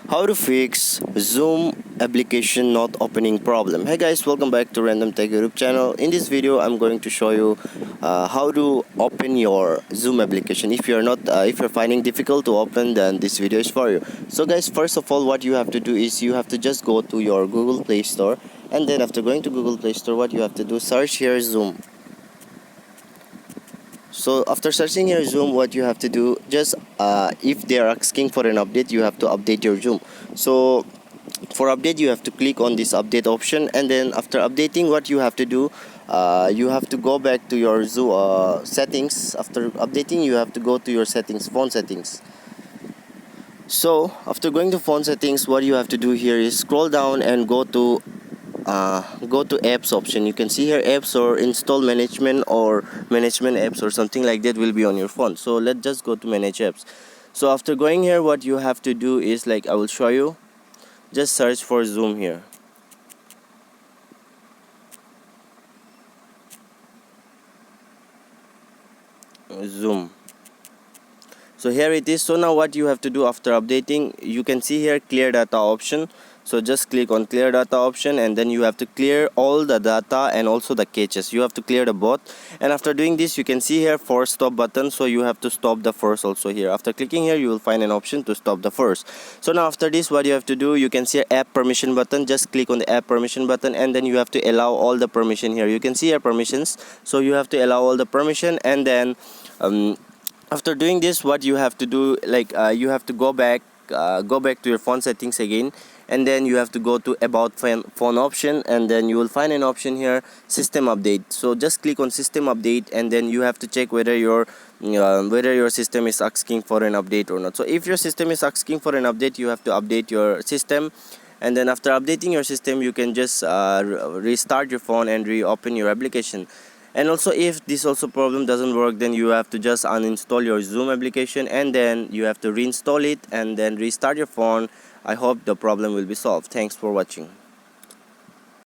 How to fix Zoom application not opening problem. Hey guys, welcome back to Random Tech YouTube channel. In this video I'm going to show you how to open your Zoom application. If you're finding difficult to open, then this video is for you. So guys, first of all, what you have to do is you have to just go to your Google Play Store, and then after going to Google Play Store, what you have to do, search here Zoom. So after searching your Zoom, what you have to do, just if they are asking for an update, you have to update your Zoom. So for update, you have to click on this update option, and then after updating, what you have to do, you have to go back to your Zoom settings. After updating, you have to go to your settings, phone settings. So after going to phone settings, what you have to do here is scroll down and go to apps option. You can see here apps or install management or management apps or something like that will be on your phone. So let's just go to manage apps. So after going here, what you have to do is, like I will show you, just search for Zoom here. Zoom. So here it is. So now what you have to do after updating, you can see here clear data option. So just click on clear data option, and then you have to clear all the data and also the caches. You have to clear the both, and after doing this, you can see here force stop button. So you have to stop the force also here. After clicking here, you will find an option to stop the force. So now after this, what you have to do, you can see app permission button. Just click on the app permission button, and then you have to allow all the permission here. You can see here permissions. So you have to allow all the permission, and then after doing this, what you have to do, you have to go back to your phone settings again, and then you have to go to about phone option, and then you will find an option here, system update. So just click on system update, and then you have to check whether your system is asking for an update or not. So if your system is asking for an update, you have to update your system, and then after updating your system, you can just restart your phone and reopen your application. And also, if this also problem doesn't work, then you have to just uninstall your Zoom application, and then you have to reinstall it and then restart your phone. I hope the problem will be solved. Thanks for watching.